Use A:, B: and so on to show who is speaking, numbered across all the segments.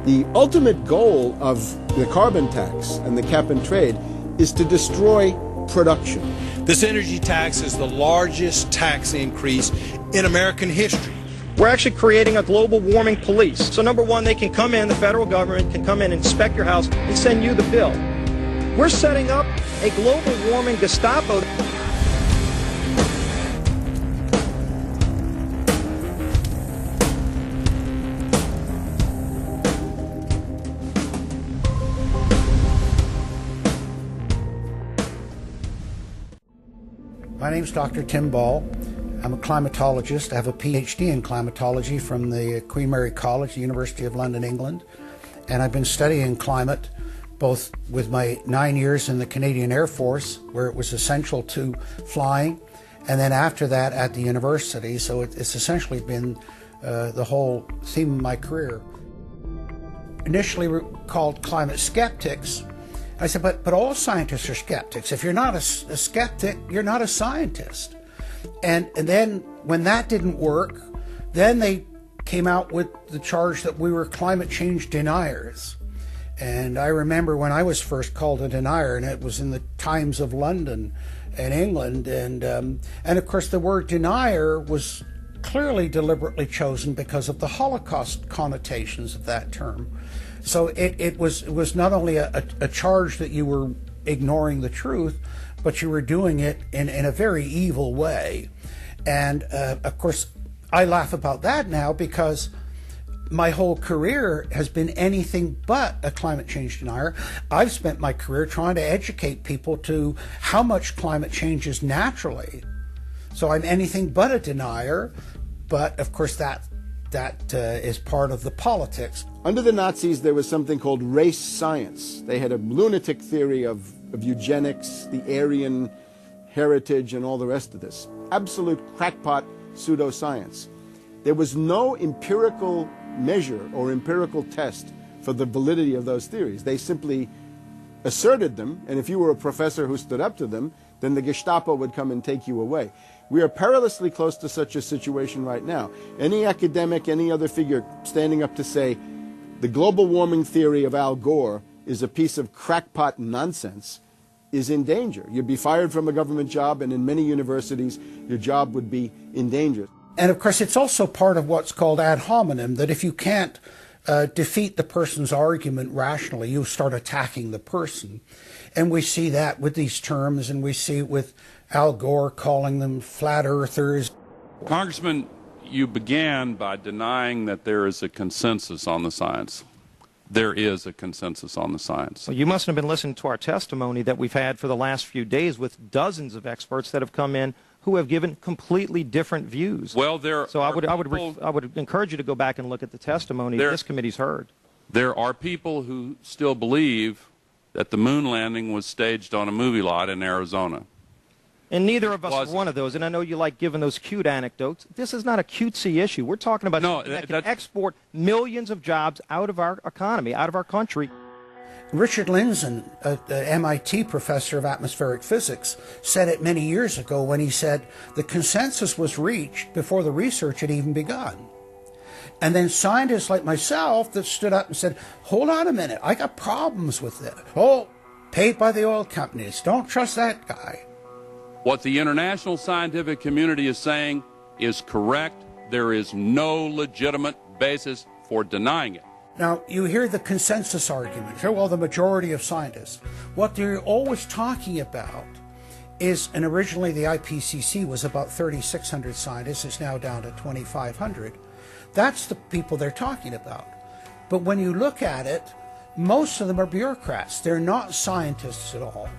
A: The ultimate goal of the carbon tax and the cap and trade is to destroy production.
B: This energy tax is the largest tax increase in American history.
C: We're actually creating a global warming police. So number one, they can come in, the federal government can come in and inspect your house and send you the bill. We're setting up a global warming Gestapo.
D: My name is Dr. Tim Ball. I'm a climatologist. I have a PhD in climatology from the Queen Mary College, the University of London, England. And I've been studying climate both with my 9 years in the Canadian Air Force, where it was essential to flying, and then after that at the university. So it's essentially been the whole theme of my career. Initially we're called climate skeptics. I said, but all scientists are skeptics. If you're not a skeptic, you're not a scientist. And then when that didn't work, then they came out with the charge that we were climate change deniers. And I remember when I was first called a denier, and it was in the Times of London and England. And of course the word denier was clearly deliberately chosen because of the Holocaust connotations of that term. So it was not only a charge that you were ignoring the truth, but you were doing it in a very evil way. And of course, I laugh about that now because my whole career has been anything but a climate change denier. I've spent my career trying to educate people to how much climate changes naturally. So I'm anything but a denier, but of course that is part of the politics.
A: Under the Nazis, there was something called race science. They had a lunatic theory of eugenics, the Aryan heritage, and all the rest of this. Absolute crackpot pseudoscience. There was no empirical measure or empirical test for the validity of those theories. They simply asserted them, and if you were a professor who stood up to them, then the Gestapo would come and take you away. We are perilously close to such a situation right now. Any academic, any other figure standing up to say the global warming theory of Al Gore is a piece of crackpot nonsense is in danger. You'd be fired from a government job, and in many universities, your job would be in danger.
D: And of course, it's also part of what's called ad hominem, that if you can't defeat the person's argument rationally, you start attacking the person. And we see that with these terms, and we see it with Al Gore calling them flat earthers.
E: Congressman, you began by denying that there is a consensus on the science. There is a consensus on the science.
C: Well, you mustn't have been listening to our testimony that we've had for the last few days with dozens of experts that have come in who have given completely different views.
E: Well,
C: I would encourage you to go back and look at the testimony this committee's heard.
E: There are people who still believe that the moon landing was staged on a movie lot in Arizona.
C: And neither of us are one of those. And I know you like giving those cute anecdotes. This is not a cutesy issue. We're talking about something that can export millions of jobs out of our economy, out of our country.
D: Richard Lindzen, an MIT professor of atmospheric physics, said it many years ago when he said the consensus was reached before the research had even begun. And then scientists like myself that stood up and said, hold on a minute, I got problems with this. Oh, paid by the oil companies, don't trust that guy.
E: What the international scientific community is saying is correct. There is no legitimate basis for denying it.
D: Now, you hear the consensus argument. Well, the majority of scientists. What they're always talking about is, and originally the IPCC was about 3,600 scientists, it's now down to 2,500. That's the people they're talking about. But when you look at it, most of them are bureaucrats. They're not scientists at all.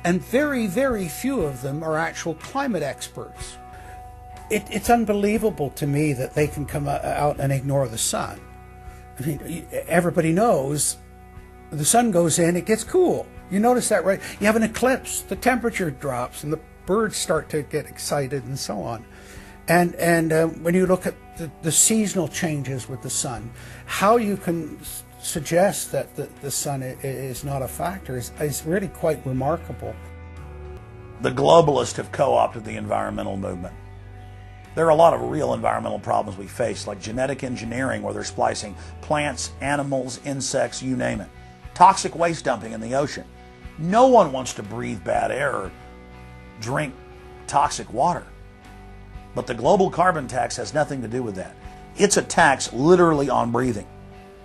D: And very, very few of them are actual climate experts. It's unbelievable to me that they can come out and ignore the sun. I mean, everybody knows the sun goes in, it gets cool. You notice that, right? You have an eclipse, the temperature drops, and the birds start to get excited and so on. And when you look at the seasonal changes with the sun, how you can suggest that the sun is not a factor is really quite remarkable.
F: The globalists have co-opted the environmental movement. There are a lot of real environmental problems we face, like genetic engineering, where they're splicing plants, animals, insects, you name it. Toxic waste dumping in the ocean. No one wants to breathe bad air or drink toxic water. But the global carbon tax has nothing to do with that. It's a tax literally on breathing.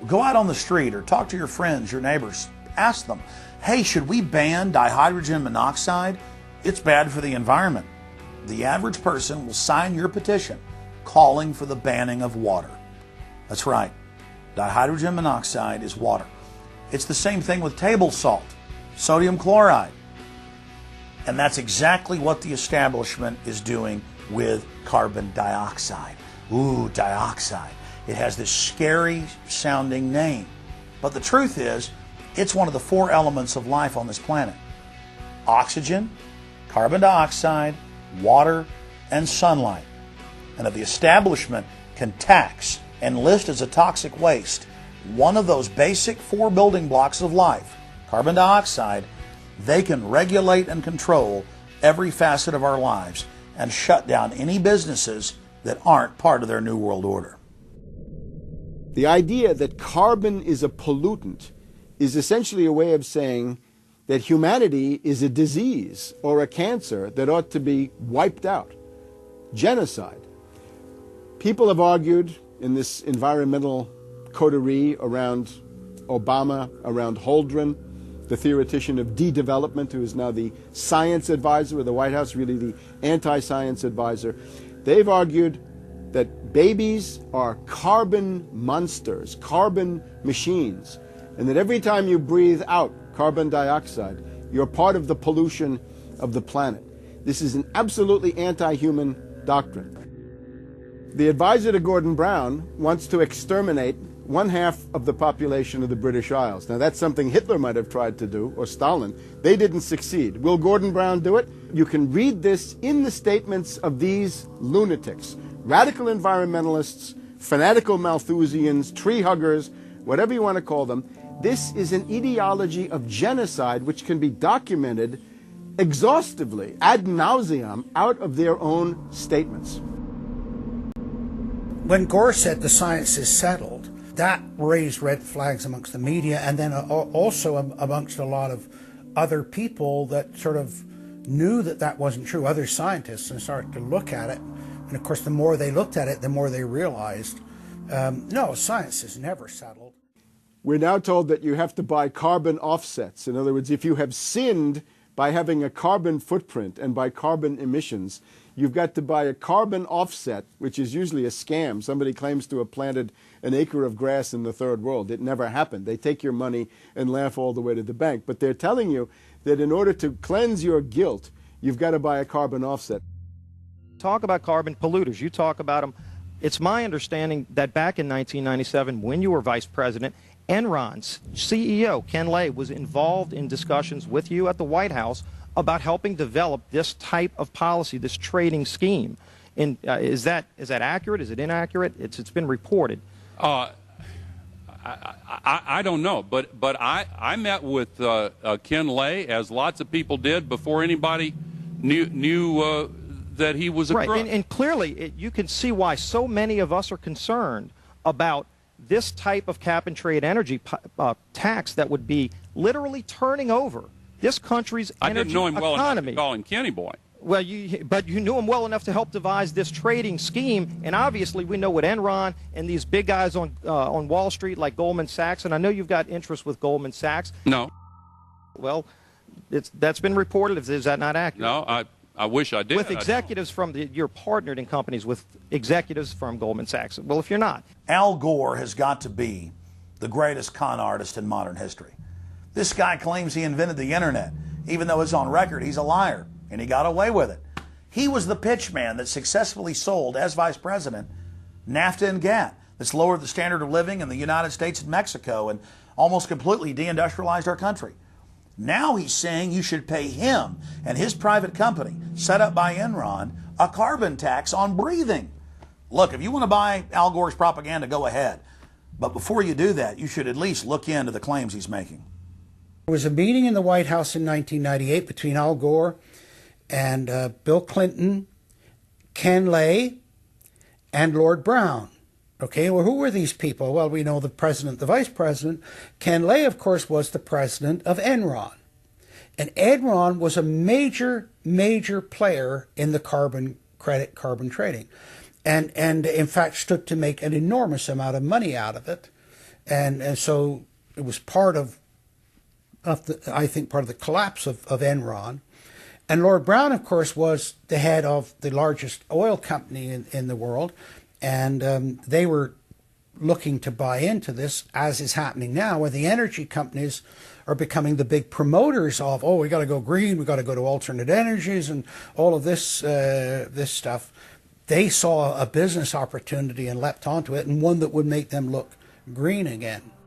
F: Go out on the street or talk to your friends, your neighbors. Ask them, hey, should we ban dihydrogen monoxide? It's bad for the environment. The average person will sign your petition calling for the banning of water. That's right. Dihydrogen monoxide is water. It's the same thing with table salt, sodium chloride. And that's exactly what the establishment is doing with carbon dioxide. Ooh, dioxide. It has this scary sounding name. But the truth is, it's one of the 4 elements of life on this planet. Oxygen, carbon dioxide, water, and sunlight. And if the establishment can tax and list as a toxic waste one of those basic 4 building blocks of life, carbon dioxide, they can regulate and control every facet of our lives and shut down any businesses that aren't part of their New World Order.
A: The idea that carbon is a pollutant is essentially a way of saying that humanity is a disease or a cancer that ought to be wiped out. Genocide. People have argued in this environmental coterie around Obama, around Holdren, the theoretician of de-development, who is now the science advisor of the White House, really the anti-science advisor. They've argued that babies are carbon monsters, carbon machines, and that every time you breathe out carbon dioxide, you're part of the pollution of the planet. This is an absolutely anti-human doctrine. The advisor to Gordon Brown wants to exterminate 1/2 of the population of the British Isles. Now that's something Hitler might have tried to do, or Stalin. They didn't succeed. Will Gordon Brown do it? You can read this in the statements of these lunatics, radical environmentalists, fanatical Malthusians, tree huggers, whatever you want to call them. This is an ideology of genocide which can be documented exhaustively, ad nauseam, out of their own statements.
D: When Gore said the science is settled, that raised red flags amongst the media, and then also amongst a lot of other people that sort of knew that that wasn't true, other scientists, and started to look at it. And of course, the more they looked at it, the more they realized, no, science is never settled.
A: We're now told that you have to buy carbon offsets. In other words, if you have sinned by having a carbon footprint and by carbon emissions, you've got to buy a carbon offset, which is usually a scam. Somebody claims to have planted an acre of grass in the third world. It never happened. They take your money and laugh all the way to the bank. But they're telling you that in order to cleanse your guilt, you've got to buy a carbon offset.
C: Talk about carbon polluters. You talk about them. It's my understanding that back in 1997, when you were vice president, Enron's CEO, Ken Lay, was involved in discussions with you at the White House about helping develop this type of policy, this trading scheme. And is that accurate? Is it inaccurate? It's been reported.
E: I don't know, but I met with Ken Lay, as lots of people did, before anybody knew that he was a crook.
C: Right, and clearly you can see why so many of us are concerned about this type of cap-and-trade energy tax that would be literally turning over this country's energy economy.
E: I didn't know him well enough to call him Kenny Boy.
C: Well, but you knew him well enough to help devise this trading scheme, and obviously we know what Enron and these big guys on Wall Street like Goldman Sachs, and I know you've got interest with Goldman Sachs.
E: No.
C: Well, that's been reported. Is that not accurate?
E: No, I wish I did.
C: With executives you're partnered in companies with executives from Goldman Sachs. Well, if you're not.
F: Al Gore has got to be the greatest con artist in modern history. This guy claims he invented the internet, even though it's on record he's a liar, and he got away with it. He was the pitchman that successfully sold, as vice president, NAFTA and GATT, that's lowered the standard of living in the United States and Mexico and almost completely deindustrialized our country. Now he's saying you should pay him and his private company, set up by Enron, a carbon tax on breathing. Look, if you want to buy Al Gore's propaganda, go ahead. But before you do that, you should at least look into the claims he's making.
D: There was a meeting in the White House in 1998 between Al Gore and Bill Clinton, Ken Lay, and Lord Brown. Okay, well, who were these people? Well, we know the president, the vice president. Ken Lay, of course, was the president of Enron. And Enron was a major, major player in the carbon credit, carbon trading. And in fact, stood to make an enormous amount of money out of it. And so it was part of the, I think, part of the collapse of Enron. And Lord Brown, of course, was the head of the largest oil company in the world. And they were looking to buy into this, as is happening now, where the energy companies are becoming the big promoters of, oh, we got to go green, we got to go to alternate energies, and all of this this stuff. They saw a business opportunity and leapt onto it, and one that would make them look green again.